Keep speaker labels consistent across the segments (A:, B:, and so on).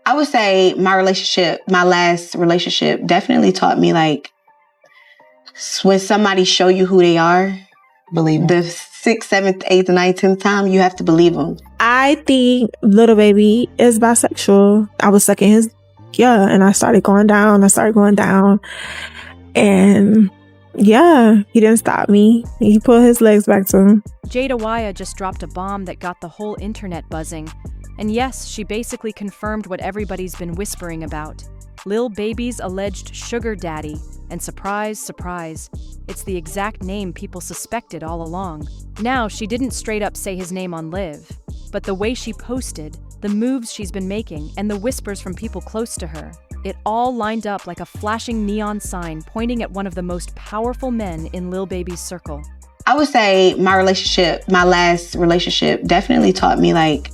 A: I would say my last relationship definitely taught me, like, when somebody show you who they are,
B: believe them.
A: The 6th, 7th, 8th, 9th, 10th time, you have to believe them.
C: I think Lil Baby is bisexual. I was sucking his, and I started going down. And yeah, he didn't stop me. He put his legs back to him.
D: Jayda Wayda just dropped a bomb that got the whole internet buzzing. And yes, she basically confirmed what everybody's been whispering about. Lil Baby's alleged sugar daddy. And surprise, surprise, it's the exact name people suspected all along. Now, she didn't straight up say his name on Live, but the way she posted, the moves she's been making, and the whispers from people close to her, it all lined up like a flashing neon sign pointing at one of the most powerful men in Lil Baby's circle.
A: I would say my last relationship definitely taught me, like,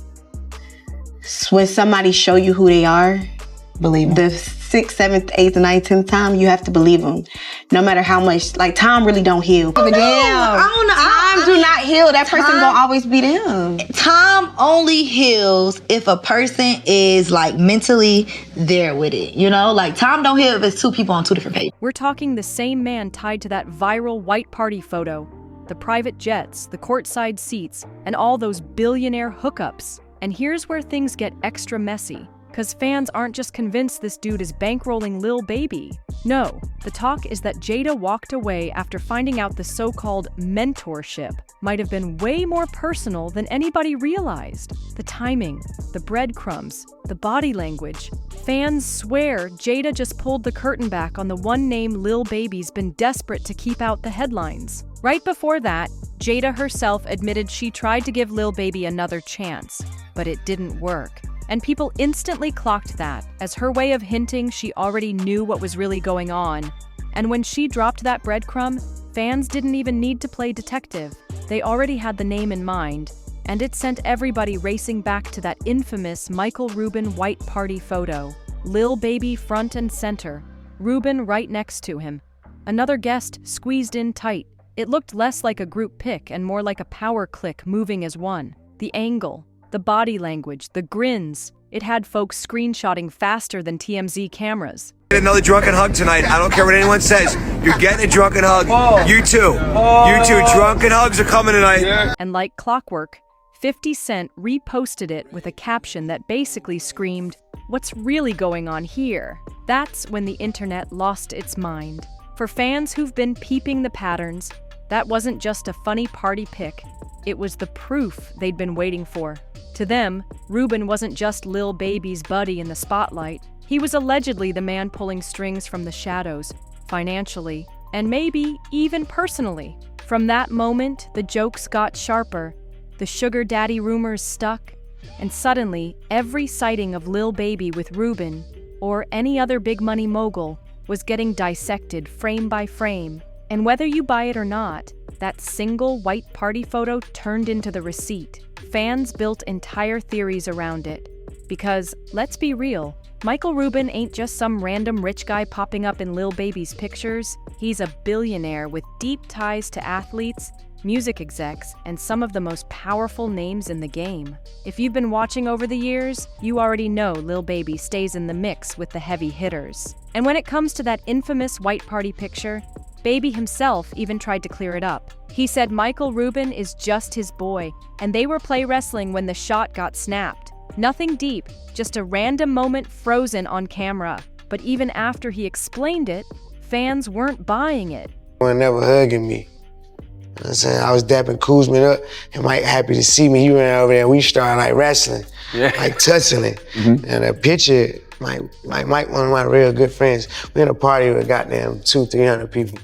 A: when somebody show you who they are,
B: believe them.
A: The 6th, 7th, 8th, 9th, 10th time, you have to believe them. No matter how much, like, time really don't heal.
B: I don't know.
A: Time do not heal. That person gonna always be them.
B: Time only heals if a person is, like, mentally there with it. You know, like, time don't heal if it's two people on two different pages.
D: We're talking the same man tied to that viral white party photo, the private jets, the courtside seats, and all those billionaire hookups. And here's where things get extra messy. Because fans aren't just convinced this dude is bankrolling Lil Baby. No, the talk is that Jayda walked away after finding out the so-called mentorship might have been way more personal than anybody realized. The timing, the breadcrumbs, the body language. Fans swear Jayda just pulled the curtain back on the one name Lil Baby's been desperate to keep out the headlines. Right before that, Jayda herself admitted she tried to give Lil Baby another chance, but it didn't work. And people instantly clocked that as her way of hinting she already knew what was really going on. And when she dropped that breadcrumb, fans didn't even need to play detective. They already had the name in mind, and it sent everybody racing back to that infamous Michael Rubin white party photo. Lil Baby front and center, Rubin right next to him. Another guest squeezed in tight. It looked less like a group pic and more like a power click moving as one. The angle, the body language, the grins. It had folks screenshotting faster than TMZ cameras.
E: Get another drunken hug tonight. I don't care what anyone says. You're getting a drunken hug. You too. You too. Drunken hugs are coming tonight.
D: And like clockwork, 50 Cent reposted it with a caption that basically screamed, "What's really going on here?" That's when the internet lost its mind. For fans who've been peeping the patterns, that wasn't just a funny party pic. It was the proof they'd been waiting for. To them, Rubin wasn't just Lil Baby's buddy in the spotlight. He was allegedly the man pulling strings from the shadows, financially, and maybe even personally. From that moment, the jokes got sharper, the sugar daddy rumors stuck, and suddenly, every sighting of Lil Baby with Rubin, or any other big money mogul, was getting dissected frame by frame. And whether you buy it or not, that single white party photo turned into the receipt. Fans built entire theories around it. Because, let's be real, Michael Rubin ain't just some random rich guy popping up in Lil Baby's pictures. He's a billionaire with deep ties to athletes, music execs, and some of the most powerful names in the game. If you've been watching over the years, you already know Lil Baby stays in the mix with the heavy hitters. And when it comes to that infamous white party picture, Baby himself even tried to clear it up. He said Michael Rubin is just his boy, and they were play wrestling when the shot got snapped. Nothing deep, just a random moment frozen on camera. But even after he explained it, fans weren't buying it.
F: He was never hugging me. You know what I'm saying? I was dapping Kuzman up, and Mike happy to see me. He ran over there, and we started like wrestling, like tussling. And a picture, Mike, one of my real good friends, we had a party with goddamn 200-300 people.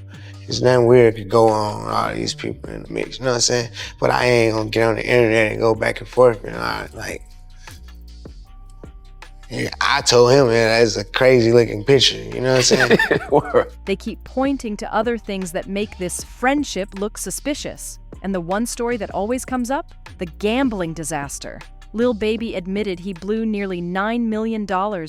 F: There's nothing weird could go on with all these people in the mix, you know what I'm saying? But I ain't gonna get on the internet and go back and forth, you know, I told him, man, that's a crazy looking picture, you know what I'm saying?
D: They keep pointing to other things that make this friendship look suspicious. And the one story that always comes up? The gambling disaster. Lil Baby admitted he blew nearly $9 million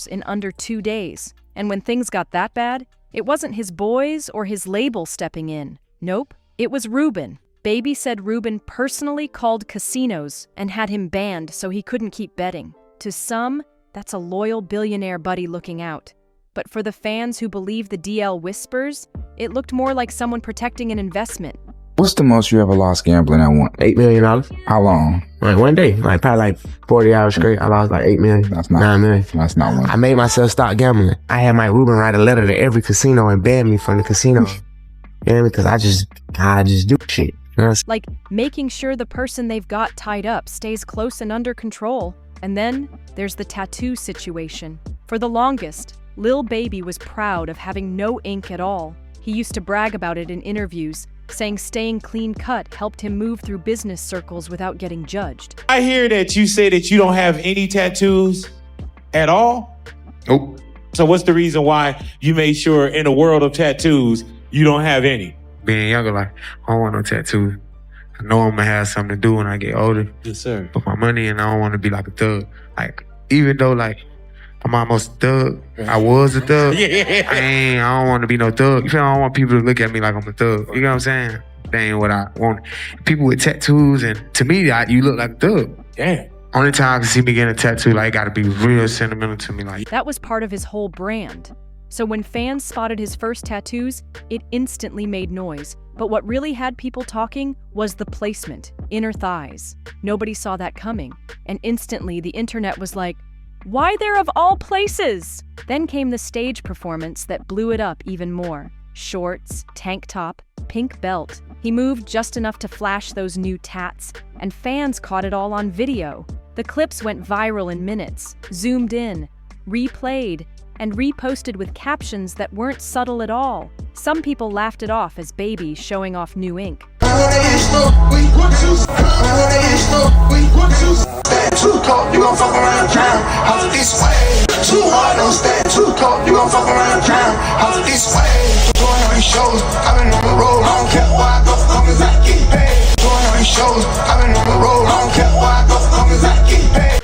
D: in under 2 days. And when things got that bad, it wasn't his boys or his label stepping in. Nope, it was Rubin. Baby said Rubin personally called casinos and had him banned so he couldn't keep betting. To some, that's a loyal billionaire buddy looking out. But for the fans who believe the DL whispers, it looked more like someone protecting an investment.
G: What's the most you ever lost gambling at once?
F: $8 million.
G: How long?
F: Like one day, like probably like 40 hours straight. I lost like $8 million.
G: That's not
F: 9 million.
G: That's not one.
F: I made myself stop gambling. I had Mike Rubin write a letter to every casino and ban me from the casino. You know, because I just do shit. You know?
D: Like making sure the person they've got tied up stays close and under control. And then there's the tattoo situation. For the longest, Lil Baby was proud of having no ink at all. He used to brag about it in interviews, saying staying clean cut helped him move through business circles without getting judged.
H: I hear that you say that you don't have any tattoos at all.
G: Nope.
H: So what's the reason why you made sure in the world of tattoos, you don't have any?
F: Being younger, like, I don't want no tattoos. I know I'm gonna have something to do when I get older.
H: Yes, sir.
F: Put my money in, I don't want to be like a thug. Like, even though, like, I'm almost a thug, I was a thug. I don't want to be no thug. You feel me? I don't want people to look at me like I'm a thug. You know what I'm saying? That ain't what I want. People with tattoos, and to me, you look like a thug.
H: Yeah.
F: Only time I can see me getting a tattoo, like, it gotta be real sentimental to me. Like,
D: that was part of his whole brand. So when fans spotted his first tattoos, it instantly made noise. But what really had people talking was the placement, inner thighs. Nobody saw that coming. And instantly the internet was like, why there of all places? Then came the stage performance that blew it up even more. Shorts, tank top, pink belt. He moved just enough to flash those new tats, and fans caught it all on video. The clips went viral in minutes, zoomed in, replayed, and reposted with captions that weren't subtle at all. Some people laughed it off as Baby showing off new ink.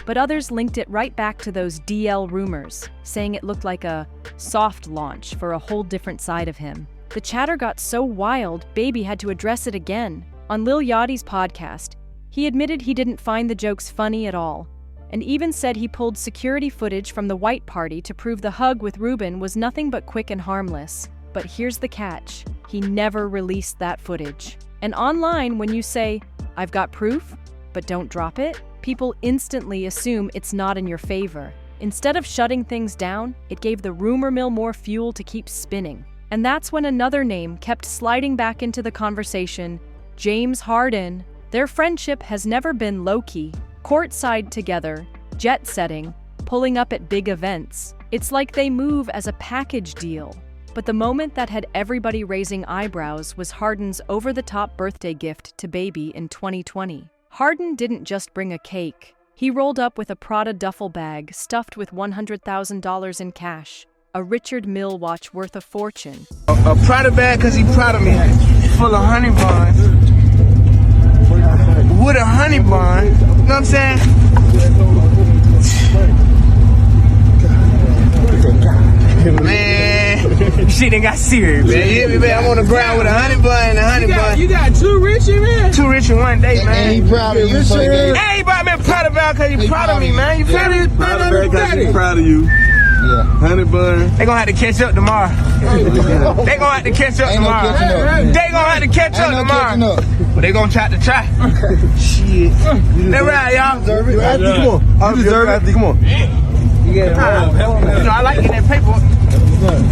D: But others linked it right back to those DL rumors, saying it looked like a soft launch for a whole different side of him. The chatter got so wild, Baby had to address it again. On Lil Yachty's podcast, he admitted he didn't find the jokes funny at all, and even said he pulled security footage from the white party to prove the hug with Rubin was nothing but quick and harmless. But here's the catch, he never released that footage. And online, when you say, "I've got proof, but don't drop it," people instantly assume it's not in your favor. Instead of shutting things down, it gave the rumor mill more fuel to keep spinning. And that's when another name kept sliding back into the conversation, James Harden. Their friendship has never been low-key, courtside together, jet-setting, pulling up at big events. It's like they move as a package deal. But the moment that had everybody raising eyebrows was Harden's over-the-top birthday gift to Baby in 2020. Harden didn't just bring a cake. He rolled up with a Prada duffel bag stuffed with $100,000 in cash, a Richard Mille watch worth a fortune.
I: A Prada bag because he's proud of me, full of honey buns, with a honey bun, you know what I'm saying? Man, shit ain't got serious, man. You hear me, man? I'm on the ground with a honey bun and a honey bun. You got two Richie, man? Two Richie one day, man.
J: And he proud of you.
I: Everybody been proud about because he proud of me, man. You feel me?
J: Proud of you. Yeah. Honey bun.
I: They gonna have to catch up tomorrow. They gonna have to catch up tomorrow. They gonna have to catch up tomorrow. But they gonna try to try. Shit. They right, y'all.
J: You athlete, come on. You deserve it. Come on.
I: You know, I like getting that paper.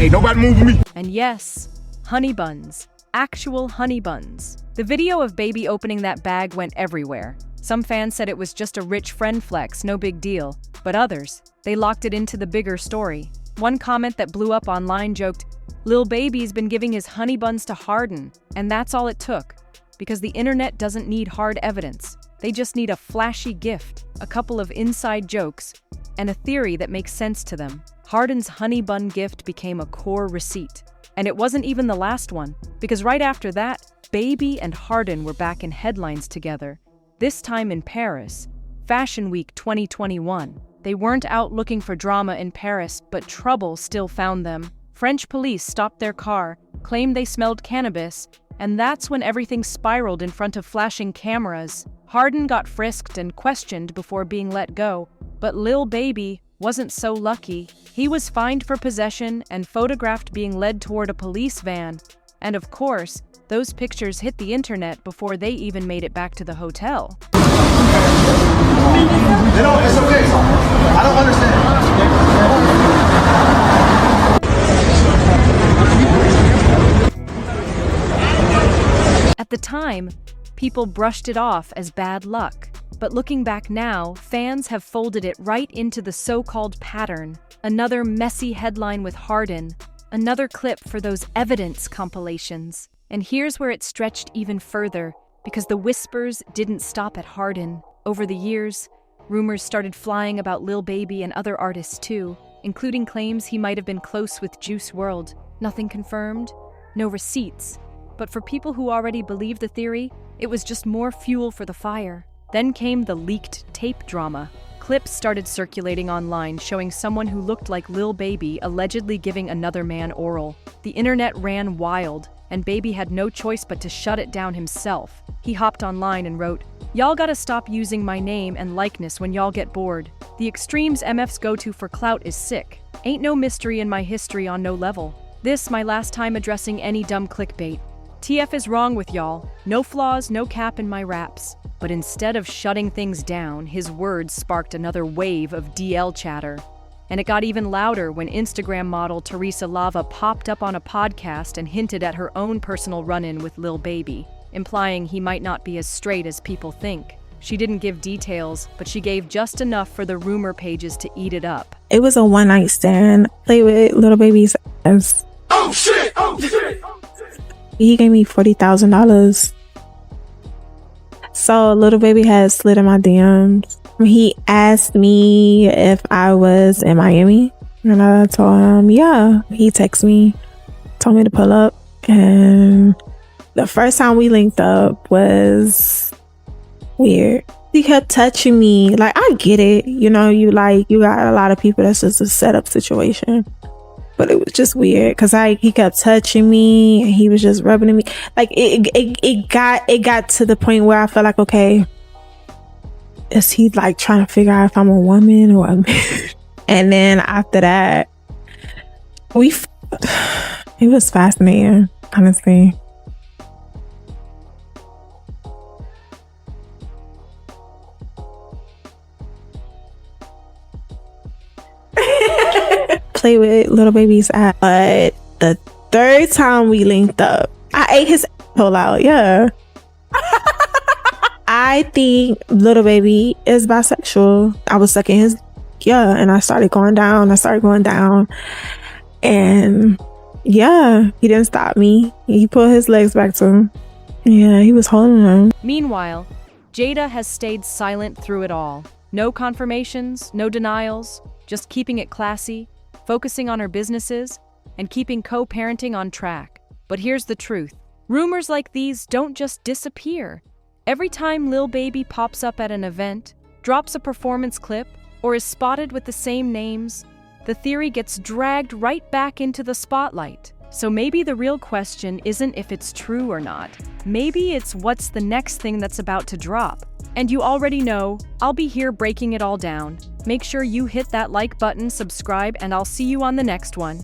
I: Ain't nobody moving me.
D: And yes, honey buns. Actual honey buns. The video of Baby opening that bag went everywhere. Some fans said it was just a rich friend flex, no big deal. But others, they locked it into the bigger story. One comment that blew up online joked, "Lil Baby's been giving his honey buns to Harden," and that's all it took. Because the internet doesn't need hard evidence. They just need a flashy gift, a couple of inside jokes, and a theory that makes sense to them. Harden's honey bun gift became a core receipt. And it wasn't even the last one, because right after that, Baby and Harden were back in headlines together. This time in Paris, Fashion Week 2021. They weren't out looking for drama in Paris, but trouble still found them. French police stopped their car, claimed they smelled cannabis, and that's when everything spiraled in front of flashing cameras. Harden got frisked and questioned before being let go, but Lil Baby wasn't so lucky. He was fined for possession and photographed being led toward a police van. And of course, those pictures hit the internet before they even made it back to the hotel.
I: It's okay. I don't understand.
D: At the time, people brushed it off as bad luck. But looking back now, fans have folded it right into the so-called pattern. Another messy headline with Harden, another clip for those evidence compilations. And here's where it stretched even further, because the whispers didn't stop at Harden. Over the years, rumors started flying about Lil Baby and other artists too, including claims he might have been close with Juice WRLD. Nothing confirmed, no receipts. But for people who already believed the theory, it was just more fuel for the fire. Then came the leaked tape drama. Clips started circulating online showing someone who looked like Lil Baby allegedly giving another man oral. The internet ran wild, and Baby had no choice but to shut it down himself. He hopped online and wrote, "Y'all gotta stop using my name and likeness when y'all get bored. The extremes MFs go to for clout is sick. Ain't no mystery in my history on no level. This my last time addressing any dumb clickbait. TF is wrong with y'all. No flaws, no cap in my raps." But instead of shutting things down, his words sparked another wave of DL chatter. And it got even louder when Instagram model Teresa Lava popped up on a podcast and hinted at her own personal run-in with Lil Baby, implying he might not be as straight as people think. She didn't give details, but she gave just enough for the rumor pages to eat it up.
C: It was a one-night stand. Play with Lil Baby's ass.
I: Oh shit! Oh shit!
C: He gave me $40,000. So Lil Baby has slid in my DMs. He asked me if I was in Miami, and I told him, yeah. He texted me, told me to pull up, and the first time we linked up was weird. He kept touching me. Like, I get it. You know, you got a lot of people that's just a setup situation. But it was just weird because he kept touching me and he was just rubbing me. Like it got to the point where I felt like, okay, is he like trying to figure out if I'm a woman or a man? And then after that, it was fascinating, honestly. Play with Lil Baby's ass. But the third time we linked up, I ate his asshole out. Yeah. I think Lil Baby is bisexual. I was sucking his and I started going down. And yeah, he didn't stop me. He put his legs back to him. Yeah, he was holding him.
D: Meanwhile, Jayda has stayed silent through it all. No confirmations, no denials, just keeping it classy, focusing on her businesses, and keeping co-parenting on track. But here's the truth. Rumors like these don't just disappear. Every time Lil Baby pops up at an event, drops a performance clip, or is spotted with the same names, the theory gets dragged right back into the spotlight. So maybe the real question isn't if it's true or not. Maybe it's what's the next thing that's about to drop. And you already know, I'll be here breaking it all down. Make sure you hit that like button, subscribe, and I'll see you on the next one.